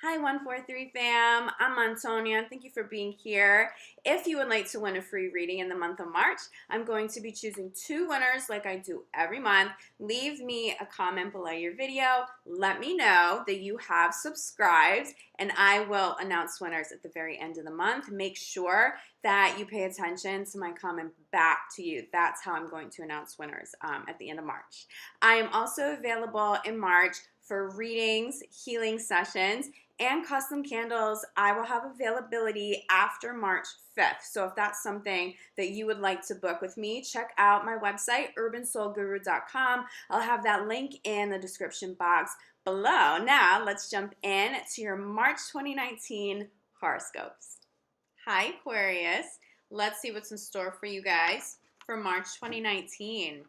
Hi, 143 fam. I'm Antonia. Thank you for being here. If you would like to win a free reading in the month of March, I'm going to be choosing two winners like I do every month. Leave me a comment below your video. Let me know that you have subscribed, and I will announce winners at the very end of the month. Make sure that you pay attention to my comment back to you. That's how I'm going to announce winners at the end of March. I am also available in March for readings, healing sessions, and custom candles. I will have availability after March 5th. So if that's something that you would like to book with me, check out my website, urbansoulguru.com. I'll have that link in the description box below. Now let's jump in to your March 2019 horoscopes. Hi, Aquarius. Let's see what's in store for you guys for March 2019.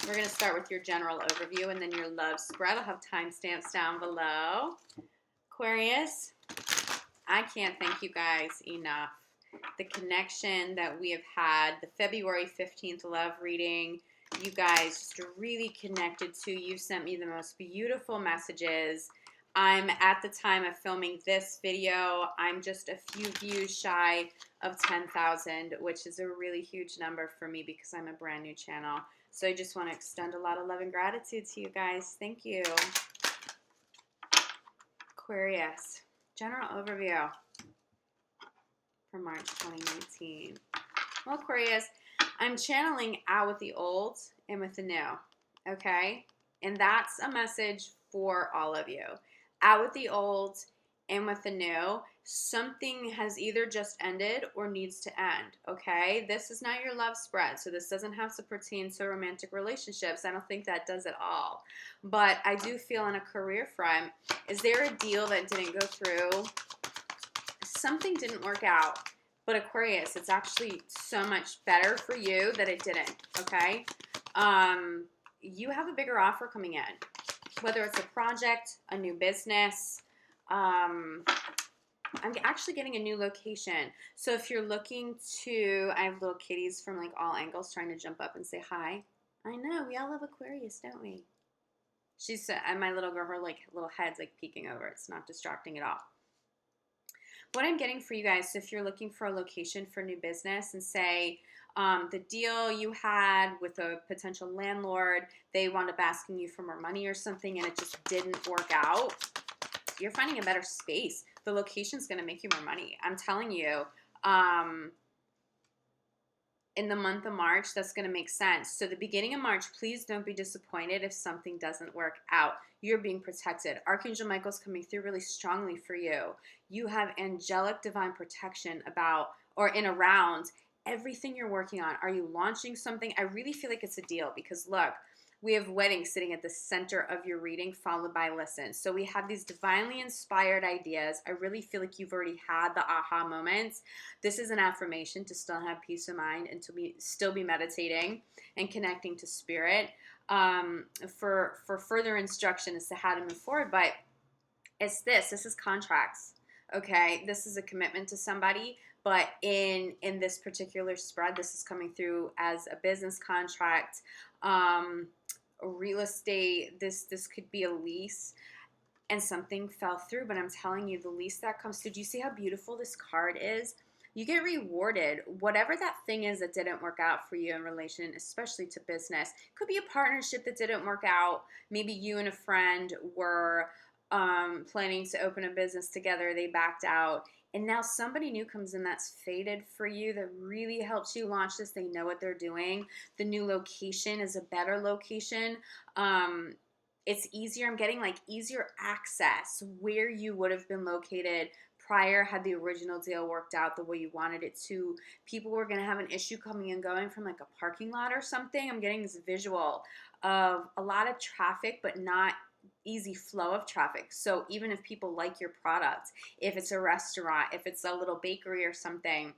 We're going to start with your general overview and then your love spread. I'll have timestamps down below. Aquarius, I can't thank you guys enough. The connection that we have had, the February 15th love reading, you guys just really connected to. You sent me the most beautiful messages. I'm at the time of filming this video, I'm just a few views shy of 10,000, which is a really huge number for me because I'm a brand new channel. So I just want to extend a lot of love and gratitude to you guys. Thank you. Aquarius, general overview for March 2019. Well, Aquarius, I'm channeling out with the old and with the new, okay? And that's a message for all of you. Out with the old and with the new. Something has either just ended or needs to end, okay? This is not your love spread, so this doesn't have to pertain to romantic relationships. I don't think that does at all. But I do feel on a career front, is there a deal that didn't go through? Something didn't work out. But Aquarius, it's actually so much better for you that it didn't, okay? You have a bigger offer coming in. Whether it's a project, a new business, I'm actually getting a new location. So if you're looking to, I have little kitties from like all angles trying to jump up and say hi. I know, we all love Aquarius, don't we? She's, and my little girl, her like little head's like peeking over. It's not distracting at all. What I'm getting for you guys, so if you're looking for a location for new business and say the deal you had with a potential landlord, they wound up asking you for more money or something and it just didn't work out, you're finding a better space. The location's going to make you more money. I'm telling you, in the month of March, that's going to make sense. So the beginning of March, please don't be disappointed if something doesn't work out. You're being protected. Archangel Michael's coming through really strongly for you. You have angelic divine protection about or in around everything you're working on. Are you launching something? I really feel like it's a deal because look, we have wedding sitting at the center of your reading followed by listen. So we have these divinely inspired ideas. I really feel like you've already had the aha moments. This is an affirmation to still have peace of mind and to still be meditating and connecting to spirit for further instruction as to how to move forward. But it's this is contracts. Okay, this is a commitment to somebody. But in this particular spread, this is coming through as a business contract, real estate. This could be a lease, and something fell through. But I'm telling you, the lease that comes through. Do you see how beautiful this card is? You get rewarded. Whatever that thing is that didn't work out for you in relation, especially to business, could be a partnership that didn't work out. Maybe you and a friend were planning to open a business together. They backed out. And now somebody new comes in that's fated for you that really helps you launch this. They know what they're doing. The new location is a better location. It's easier. I'm getting like easier access where you would have been located prior had the original deal worked out the way you wanted it to. People were going to have an issue coming and going from like a parking lot or something. I'm getting this visual of a lot of traffic, but not easy flow of traffic. So even if people like your product, if it's a restaurant, if it's a little bakery or something,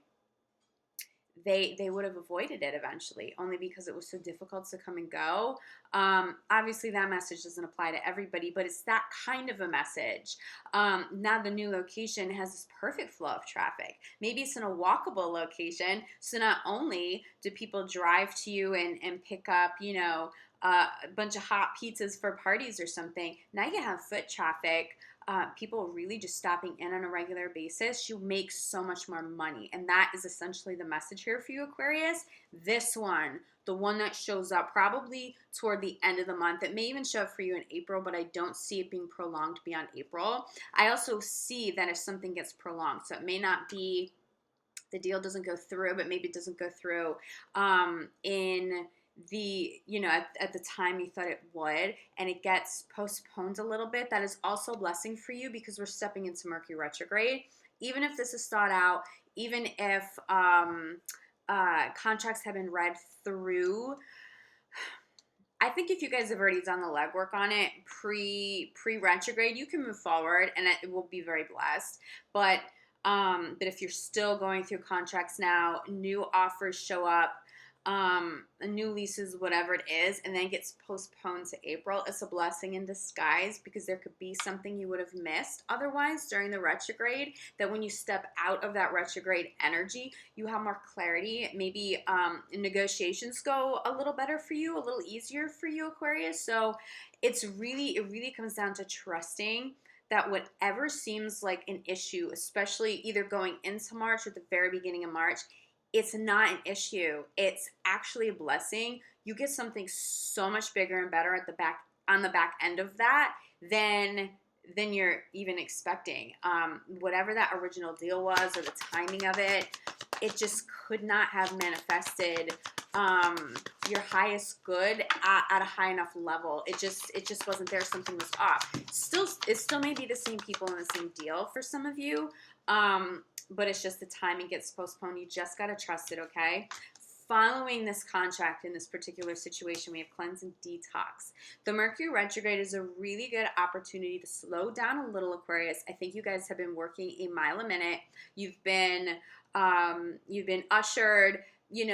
they would have avoided it eventually, only because it was so difficult to come and go. Obviously, that message doesn't apply to everybody, but it's that kind of a message. Now the new location has this perfect flow of traffic. Maybe it's in a walkable location, so not only do people drive to you and pick up, a bunch of hot pizzas for parties or something, now you have foot traffic. people really just stopping in on a regular basis, you make so much more money. And that is essentially the message here for you, Aquarius. This one, the one that shows up probably toward the end of the month. It may even show up for you in April, but I don't see it being prolonged beyond April. I also see that if something gets prolonged, so it may not be the deal doesn't go through, but maybe it doesn't go through in at the time you thought it would, and it gets postponed a little bit. That is also a blessing for you because we're stepping into Mercury retrograde. Even if this is thought out, even if contracts have been read through, I think if you guys have already done the legwork on it pre retrograde, you can move forward and it will be very blessed. But if you're still going through contracts now, new offers show up, new leases, whatever it is, and then gets postponed to April, it's a blessing in disguise because there could be something you would have missed otherwise during the retrograde, that when you step out of that retrograde energy, you have more clarity. Maybe negotiations go a little better for you, a little easier for you, Aquarius. So it really comes down to trusting that whatever seems like an issue, especially either going into March or at the very beginning of March, it's not an issue. It's actually a blessing. You get something so much bigger and better on the back end of that than you're even expecting. Whatever that original deal was or the timing of it, it just could not have manifested your highest good at a high enough level. It just wasn't there. Something was off. It still may be the same people in the same deal for some of you, but it's just the timing gets postponed. You just gotta trust it, okay? Following this contract in this particular situation, we have cleanse and detox. The Mercury retrograde is a really good opportunity to slow down a little, Aquarius. I think you guys have been working a mile a minute. You've been ushered, in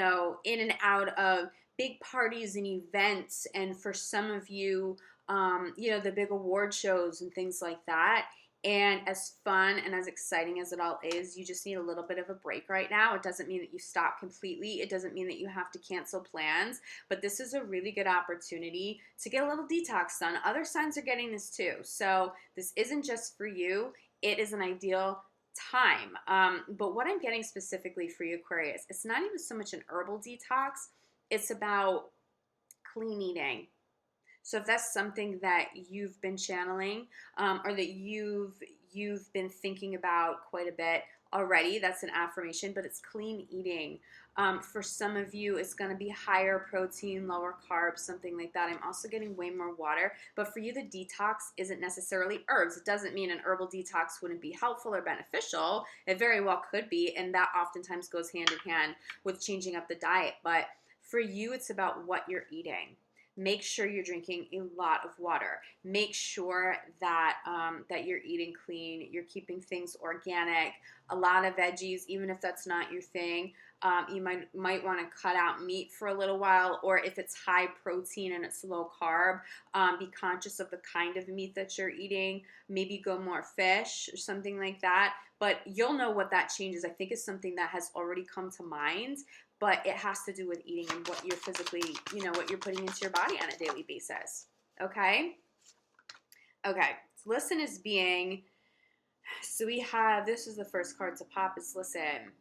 and out of big parties and events, and for some of you, the big award shows and things like that. And as fun and as exciting as it all is, you just need a little bit of a break right now. It doesn't mean that you stop completely. It doesn't mean that you have to cancel plans. But this is a really good opportunity to get a little detox done. Other signs are getting this too. So this isn't just for you. It is an ideal time. But what I'm getting specifically for you, Aquarius, it's not even so much an herbal detox. It's about clean eating. So if that's something that you've been channeling, or that you've been thinking about quite a bit already, that's an affirmation, but it's clean eating. For some of you, it's going to be higher protein, lower carbs, something like that. I'm also getting way more water. But for you, the detox isn't necessarily herbs. It doesn't mean an herbal detox wouldn't be helpful or beneficial. It very well could be, and that oftentimes goes hand in hand with changing up the diet. But for you, it's about what you're eating. Make sure you're drinking a lot of water. Make sure that that you're eating clean. You're keeping things organic. A lot of veggies, even if that's not your thing. You might want to cut out meat for a little while, or if it's high protein and it's low carb, be conscious of the kind of meat that you're eating. Maybe go more fish or something like that. But you'll know what that changes. I think is something that has already come to mind. But it has to do with eating and what you're physically, what you're putting into your body on a daily basis. Okay? Okay. So listen is being, so we have, this is the first card to pop, is listen.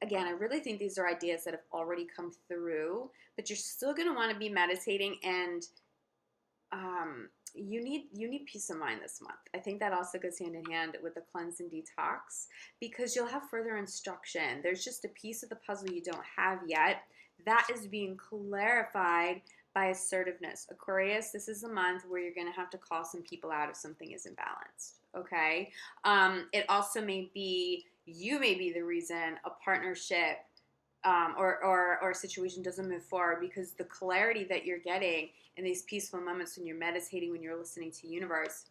Again, I really think these are ideas that have already come through, but you're still going to want to be meditating, and you need peace of mind this month. I think that also goes hand in hand with the cleanse and detox, because you'll have further instruction. There's just a piece of the puzzle you don't have yet that is being clarified by assertiveness. Aquarius, this is a month where you're going to have to call some people out if something is imbalanced. Okay. It also may be, you may be the reason a partnership or a situation doesn't move forward, because the clarity that you're getting in these peaceful moments when you're meditating, when you're listening to universe,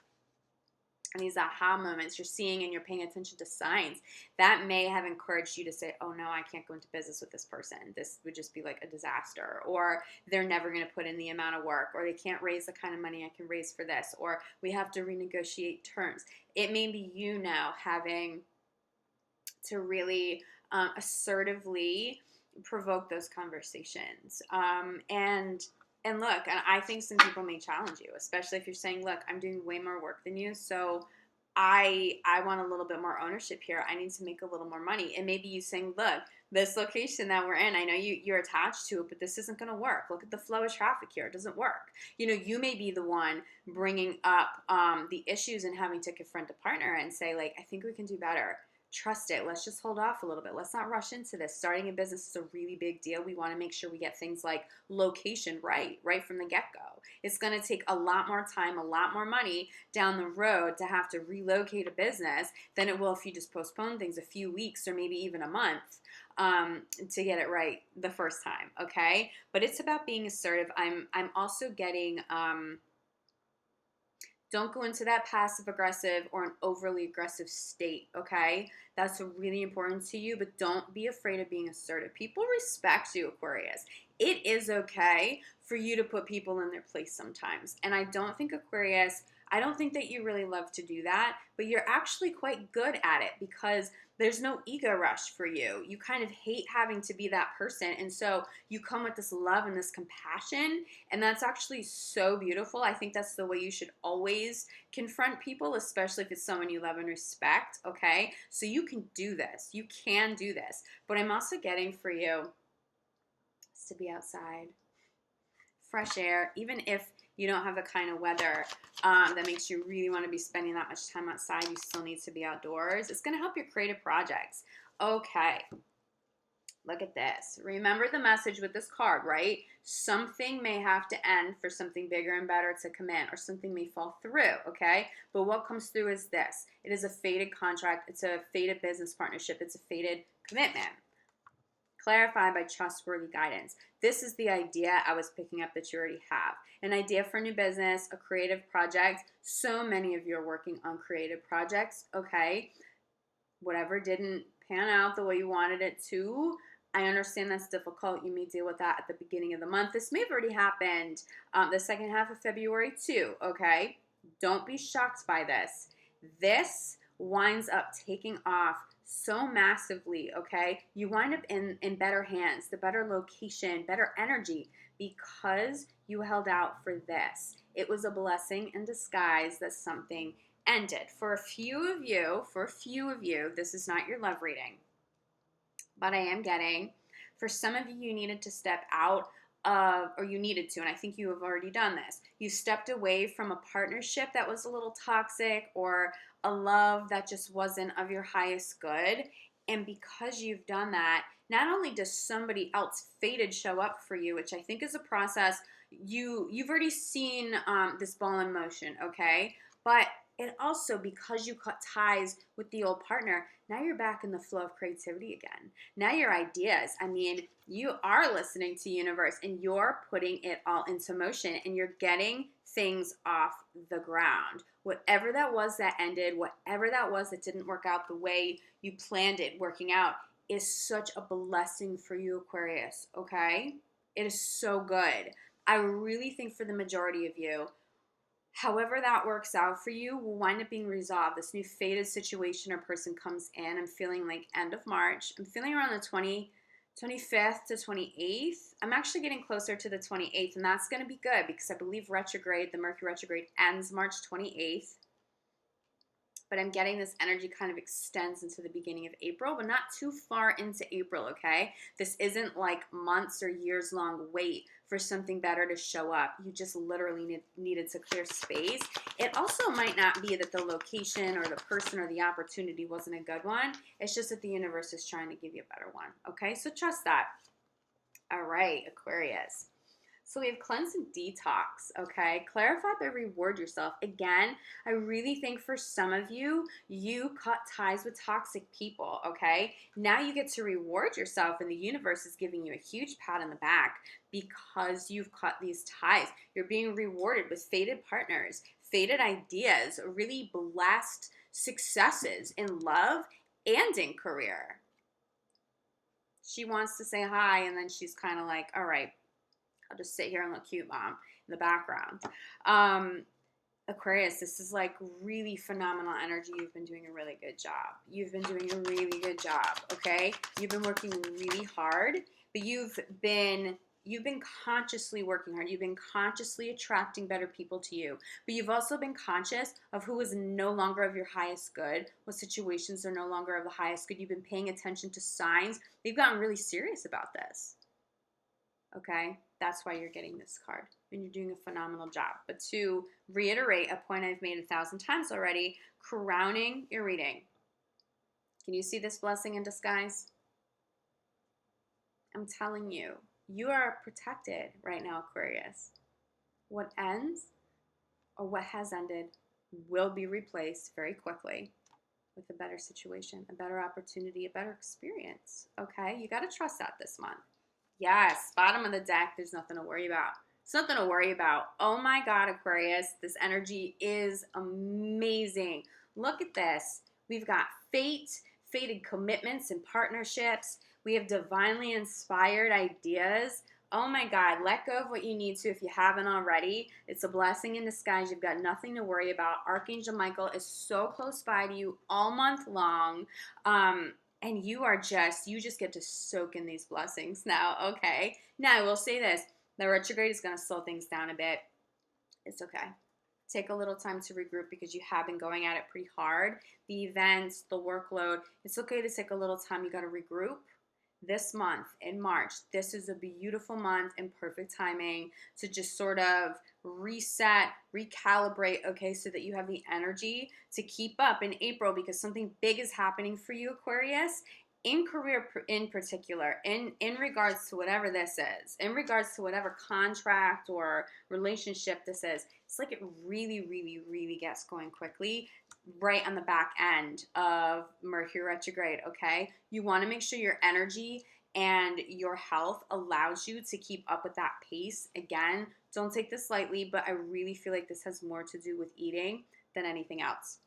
and these aha moments, you're seeing and you're paying attention to signs that may have encouraged you to say, oh no, I can't go into business with this person. This would just be like a disaster, or they're never going to put in the amount of work, or they can't raise the kind of money I can raise for this, or we have to renegotiate terms. It may be you now having to really assertively provoke those conversations. And And look, and I think some people may challenge you, especially if you're saying, look, I'm doing way more work than you, so I want a little bit more ownership here. I need to make a little more money. And maybe you saying, look, this location that we're in, I know you're attached to it, but this isn't going to work. Look at the flow of traffic here. It doesn't work. You may be the one bringing up the issues and having to confront a partner and say, like, I think we can do better. Trust it. Let's just hold off a little bit. Let's not rush into this. Starting a business is a really big deal. We want to make sure we get things like location right from the get-go. It's going to take a lot more time, a lot more money down the road to have to relocate a business than it will if you just postpone things a few weeks or maybe even a month to get it right the first time, okay? But it's about being assertive. I'm also getting don't go into that passive aggressive or an overly aggressive state, okay? That's really important to you, but don't be afraid of being assertive. People respect you, Aquarius. It is okay for you to put people in their place sometimes. And I don't think, Aquarius, I don't think that you really love to do that, but you're actually quite good at it because there's no ego rush for you. You kind of hate having to be that person. And so you come with this love and this compassion. And that's actually so beautiful. I think that's the way you should always confront people, especially if it's someone you love and respect. Okay. So you can do this. You can do this. But I'm also getting for you is to be outside, fresh air, even if you don't have the kind of weather that makes you really want to be spending that much time outside. You still need to be outdoors. It's going to help your creative projects. Okay. Look at this. Remember the message with this card, right? Something may have to end for something bigger and better to come in, or something may fall through, okay? But what comes through is this. It is a fated contract. It's a fated business partnership. It's a fated commitment. Clarified by trustworthy guidance. This is the idea I was picking up that you already have. An idea for a new business, a creative project. So many of you are working on creative projects, okay? Whatever didn't pan out the way you wanted it to, I understand that's difficult. You may deal with that at the beginning of the month. This may have already happened the second half of February too, okay? Don't be shocked by this. This winds up taking off so massively, okay? You wind up in better hands, the better location, better energy because you held out for this. It was a blessing in disguise that something ended. For a few of you, this is not your love reading, but I am getting, for some of you, you needed to step out of, or you needed to, and I think you have already done this. You stepped away from a partnership that was a little toxic or a love that just wasn't of your highest good. And because you've done that, not only does somebody else fated show up for you, which I think is a process, you've already seen this ball in motion, okay? But it also, because you cut ties with the old partner, now you're back in the flow of creativity again. Now your ideas, I mean, you are listening to universe and you're putting it all into motion and you're getting things off the ground. Whatever that was that ended, whatever that was that didn't work out the way you planned it working out is such a blessing for you, Aquarius, okay? It is so good. I really think for the majority of you, however that works out for you will wind up being resolved. This new fated situation or person comes in. I'm feeling like end of March. I'm feeling around the 25th to 28th. I'm actually getting closer to the 28th, and that's going to be good because I believe retrograde, the Mercury retrograde, ends March 28th. But I'm getting this energy kind of extends into the beginning of April, but not too far into April, okay? This isn't like months or years long wait for something better to show up. You just literally needed to clear space. It also might not be that the location or the person or the opportunity wasn't a good one. It's just that the universe is trying to give you a better one, okay? So trust that. All right, Aquarius. So we have cleanse and detox, okay? Clarify by reward yourself. Again, I really think for some of you, you cut ties with toxic people, okay? Now you get to reward yourself and the universe is giving you a huge pat on the back because you've cut these ties. You're being rewarded with fated partners, fated ideas, really blessed successes in love and in career. She wants to say hi and then she's kind of like, all right, I'll just sit here and look cute, mom, in the background. Aquarius, this is like really phenomenal energy. You've been doing a really good job. You've been doing a really good job, okay? You've been working really hard, but you've been you've been consciously working hard. You've been consciously attracting better people to you. But you've also been conscious of who is no longer of your highest good, what situations are no longer of the highest good. You've been paying attention to signs. You've gotten really serious about this. Okay? That's why you're getting this card. And you're doing a phenomenal job. But to reiterate a point I've made 1,000 times already, crowning your reading. Can you see this blessing in disguise? I'm telling you, you are protected right now, Aquarius. What ends or what has ended will be replaced very quickly with a better situation, a better opportunity, a better experience. Okay? You got to trust that this month. Yes, bottom of the deck, there's nothing to worry about. It's nothing to worry about. Oh my God, Aquarius, this energy is amazing. Look at this. We've got fate, fated commitments and partnerships. We have divinely inspired ideas. Oh my God, let go of what you need to if you haven't already. It's a blessing in disguise. You've got nothing to worry about. Archangel Michael is so close by to you all month long. And you just get to soak in these blessings now, okay? Now, I will say this. The retrograde is going to slow things down a bit. It's okay. Take a little time to regroup because you have been going at it pretty hard. The events, the workload, it's okay to take a little time. You got to regroup. This month in March, this is a beautiful month and perfect timing to just sort of reset, recalibrate, okay, so that you have the energy to keep up in April because something big is happening for you, Aquarius, in career in particular, in regards to whatever this is, in regards to whatever contract or relationship this is. It's like it really, really, really gets going quickly right on the back end of Mercury retrograde, okay? You want to make sure your energy and your health allows you to keep up with that pace. Again, don't take this lightly, but I really feel like this has more to do with eating than anything else.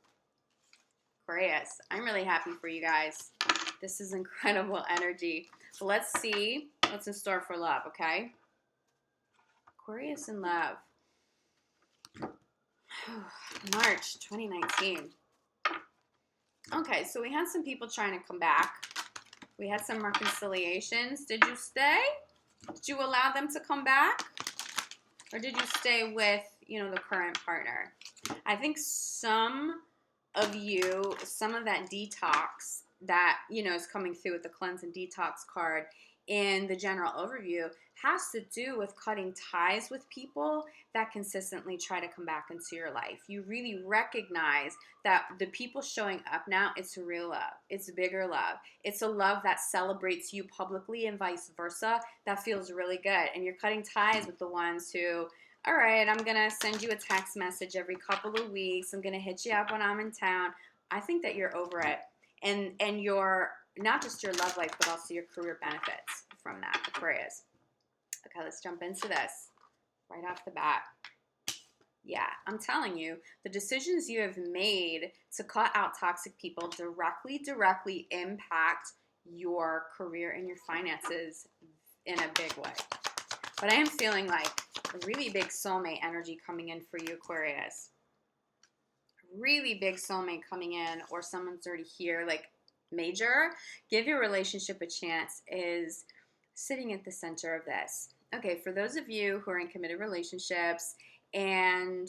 Aquarius, I'm really happy for you guys. This is incredible energy. But let's see what's in store for love, okay? Aquarius in love. March 2019. Okay, so we had some people trying to come back. We had some reconciliations. Did you stay? Did you allow them to come back? Or did you stay with, the current partner? I think some of you, some of that detox that, is coming through with the cleanse and detox card in the general overview has to do with cutting ties with people that consistently try to come back into your life. You really recognize that the people showing up now, it's real love. It's bigger love. It's a love that celebrates you publicly and vice versa. That feels really good. And you're cutting ties with the ones who, all right, I'm going to send you a text message every couple of weeks. I'm going to hit you up when I'm in town. I think that you're over it. And your, not just your love life, but also your career benefits from that, Aquarius. Okay, let's jump into this right off the bat. Yeah, I'm telling you, the decisions you have made to cut out toxic people directly impact your career and your finances in a big way. But I am feeling like a really big soulmate energy coming in for you, Aquarius. Really big soulmate coming in, or someone's already here, like major. Give your relationship a chance is sitting at the center of this. Okay, for those of you who are in committed relationships and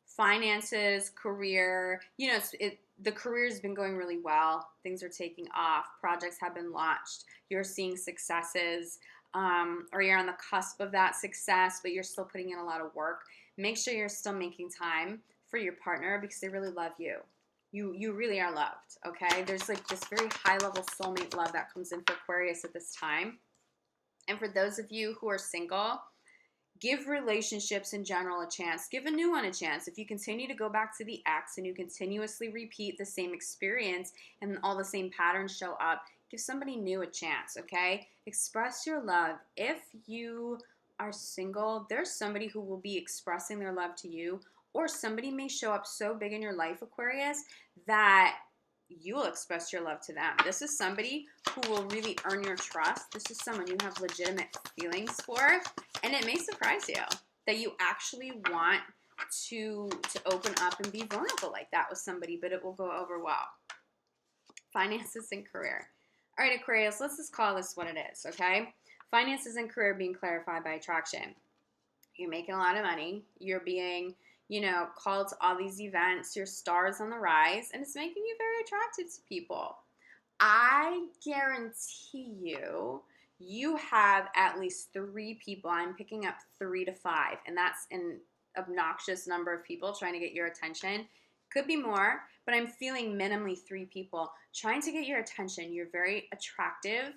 finances, career, the career has been going really well. Things are taking off. Projects have been launched. You're seeing successes, or you're on the cusp of that success, but you're still putting in a lot of work. Make sure you're still making time for your partner because they really love you. You really are loved, okay? There's like this very high-level soulmate love that comes in for Aquarius at this time. And for those of you who are single, give relationships in general a chance. Give a new one a chance. If you continue to go back to the ex and you continuously repeat the same experience and all the same patterns show up, give somebody new a chance, okay? Express your love. If you are single, there's somebody who will be expressing their love to you, or somebody may show up so big in your life, Aquarius, that you will express your love to them. This is somebody who will really earn your trust. This is someone you have legitimate feelings for, and it may surprise you that you actually want to open up and be vulnerable like that with somebody, but it will go over well. Finances and career. All right, Aquarius, let's just call this what it is, okay? Finances and career being clarified by attraction. You're making a lot of money. You're being, called to all these events. Your star's on the rise, and it's making you very attractive to people. I guarantee you have at least 3 people. I'm picking up 3 to 5, and that's an obnoxious number of people trying to get your attention. Could be more, but I'm feeling minimally 3 people trying to get your attention. You're very attractive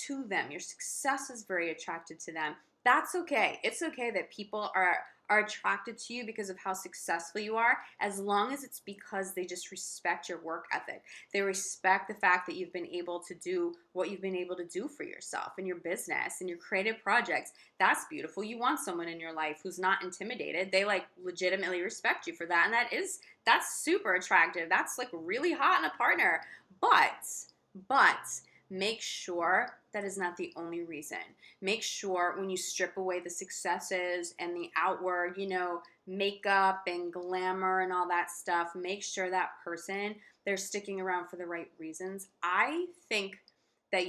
to them. Your success is very attractive to them. That's okay. It's okay that people are attracted to you because of how successful you are, as long as it's because they just respect your work ethic. They respect the fact that you've been able to do what you've been able to do for yourself and your business and your creative projects. That's beautiful. You want someone in your life who's not intimidated. They legitimately respect you for that. And that's super attractive. That's really hot in a partner. But make sure that is not the only reason. Make sure when you strip away the successes and the outward, makeup and glamour and all that stuff, make sure that person, they're sticking around for the right reasons. I think that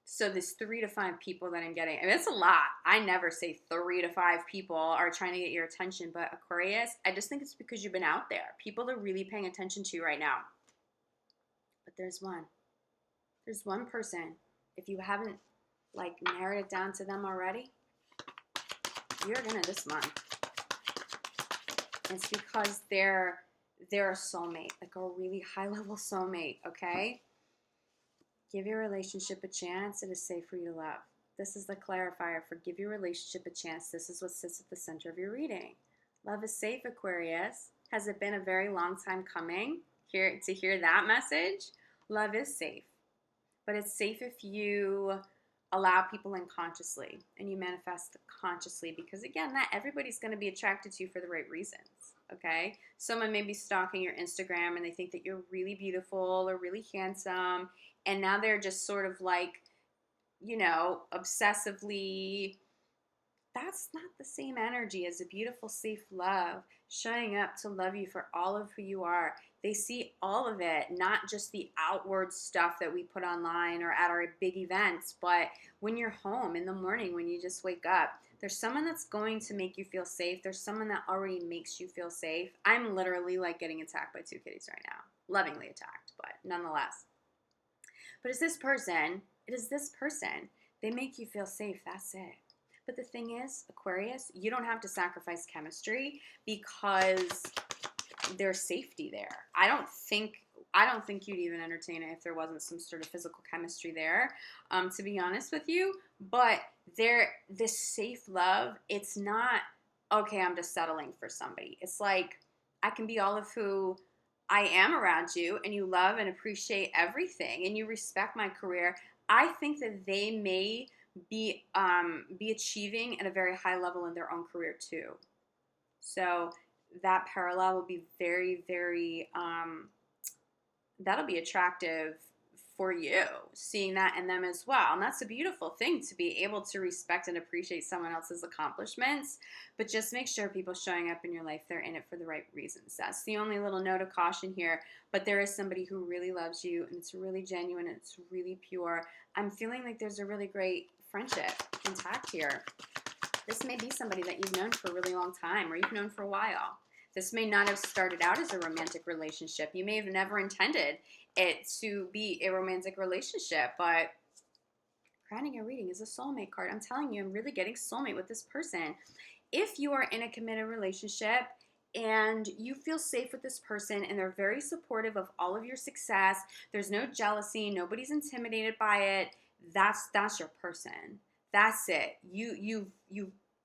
so this 3 to 5 people that I'm getting, it's a lot. I never say 3 to 5 people are trying to get your attention, but Aquarius, I just think it's because you've been out there. People are really paying attention to you right now. But there's one person, if you haven't narrowed it down to them already, you're gonna this month. It's because they're a soulmate, a really high level soulmate, okay? Give your relationship a chance. It is safe for you to love. This is the clarifier for give your relationship a chance. This is what sits at the center of your reading. Love is safe, Aquarius. Has it been a very long time coming to hear that message? Love is safe. But it's safe if you allow people in consciously and you manifest consciously, because again, not everybody's going to be attracted to you for the right reasons, okay? Someone may be stalking your Instagram and they think that you're really beautiful or really handsome, and now they're just sort of obsessively. That's not the same energy as a beautiful, safe love showing up to love you for all of who you are. They see all of it, not just the outward stuff that we put online or at our big events, but when you're home in the morning, when you just wake up, there's someone that's going to make you feel safe. There's someone that already makes you feel safe. I'm literally getting attacked by 2 kitties right now. Lovingly attacked, but nonetheless. But it is this person. They make you feel safe. That's it. But the thing is, Aquarius, you don't have to sacrifice chemistry because there's safety there. I don't think you'd even entertain it if there wasn't some sort of physical chemistry there, to be honest with you. But this safe love, it's not, okay, I'm just settling for somebody. It's I can be all of who I am around you, and you love and appreciate everything, and you respect my career. I think that they may be achieving at a very high level in their own career too. So that parallel will be very, very, that'll be attractive for you, seeing that in them as well. And that's a beautiful thing, to be able to respect and appreciate someone else's accomplishments. But just make sure people showing up in your life, they're in it for the right reasons. That's the only little note of caution here. But there is somebody who really loves you, and it's really genuine, and it's really pure. I'm feeling like there's a really great friendship intact here. This may be somebody that you've known for a really long time, or you've known for a while. This may not have started out as a romantic relationship. You may have never intended it to be a romantic relationship, but crowning your reading is a soulmate card. I'm telling you, I'm really getting soulmate with this person. If you are in a committed relationship and you feel safe with this person and they're very supportive of all of your success, there's no jealousy, nobody's intimidated by it, that's your person. That's it. You've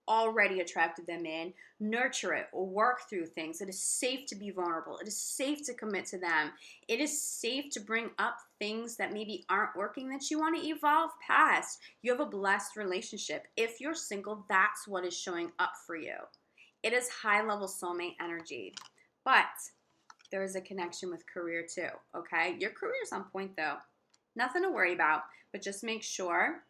already attracted them in. Nurture it, work through things. It is safe to be vulnerable. It is safe to commit to them. It is safe to bring up things that maybe aren't working that you want to evolve past. You have a blessed relationship. If you're single, that's what is showing up for you. It is high-level soulmate energy. But there is a connection with career too, okay? Your career's on point though. Nothing to worry about, but just make sure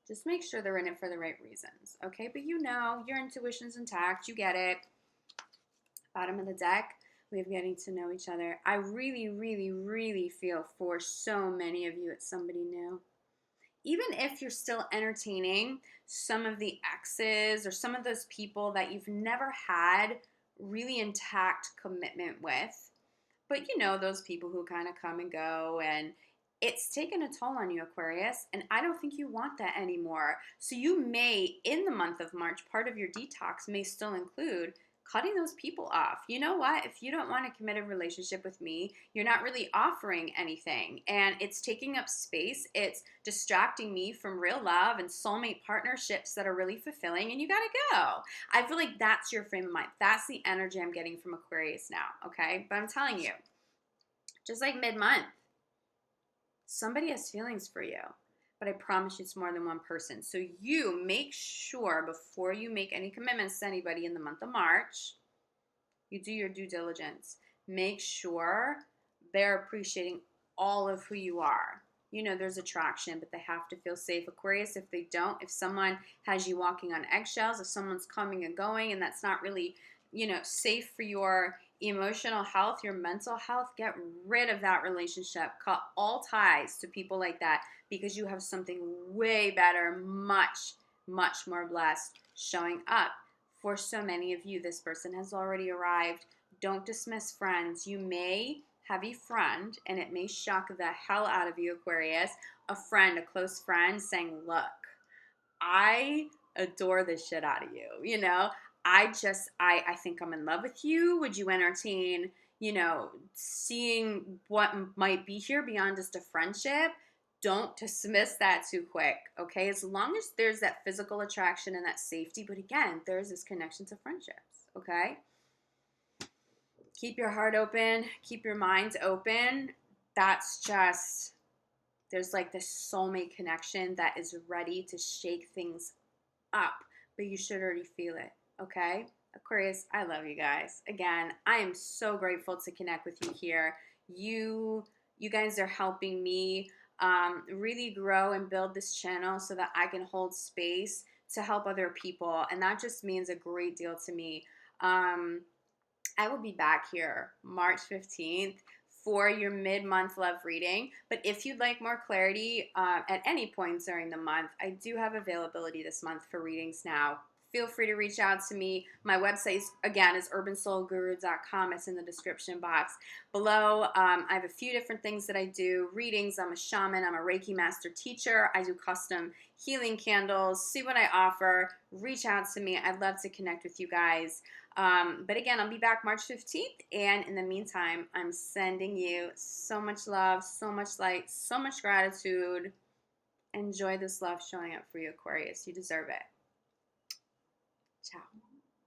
they're in it for the right reasons, okay? But your intuition's intact. You get it. Bottom of the deck, we have getting to know each other. I really, really, really feel for so many of you it's somebody new. even if you're still entertaining some of the exes or some of those people that you've never had really intact commitment with, but you know, those people who kind of come and go, and it's taken a toll on you, Aquarius, and I don't think you want that anymore. So you may, in the month of March, part of your detox may still include cutting those people off. You know what? If you don't want a committed relationship with me, you're not really offering anything, and it's taking up space. It's distracting me from real love and soulmate partnerships that are really fulfilling, and you gotta go. I feel like that's your frame of mind. That's the energy I'm getting from Aquarius now, okay? But I'm telling you, just like mid-month, somebody has feelings for you, but I promise you it's more than one person. So you make sure before you make any commitments to anybody in the month of March, you do your due diligence. Make sure they're appreciating all of who you are. You know, there's attraction, but they have to feel safe. Aquarius, if they don't, if someone has you walking on eggshells, if someone's coming and going and that's not really, you know, safe for your emotional health, your mental health, get rid of that relationship. Cut all ties to people like that, because you have something way better, much, much more blessed showing up for so many of you. This person has already arrived. Don't dismiss friends. You may have a friend, and it may shock the hell out of you, Aquarius, a friend, a close friend saying, look, I adore the shit out of you. You know, I think I'm in love with you. Would you entertain, you know, seeing what might be here beyond just a friendship? Don't dismiss that too quick, okay? As long as there's that physical attraction and that safety, but again, there's this connection to friendships, okay? Keep your heart open, keep your minds open. That's just, there's like this soulmate connection that is ready to shake things up, but you should already feel it, okay? Aquarius, I love you guys. Again, I am so grateful to connect with you here. You guys are helping me really grow and build this channel so that I can hold space to help other people, and that just means a great deal to me. I will be back here March 15th for your mid-month love reading. But if you'd like more clarity at any point during the month, I do have availability this month for readings now. Feel free to reach out to me. My website, again, is urbansoulguru.com. It's in the description box below. I have a few different things that I do. Readings, I'm a shaman, I'm a Reiki master teacher. I do custom healing candles. See what I offer. Reach out to me. I'd love to connect with you guys. But again, I'll be back March 15th. And in the meantime, I'm sending you so much love, so much light, so much gratitude. Enjoy this love showing up for you, Aquarius. You deserve it. Ciao.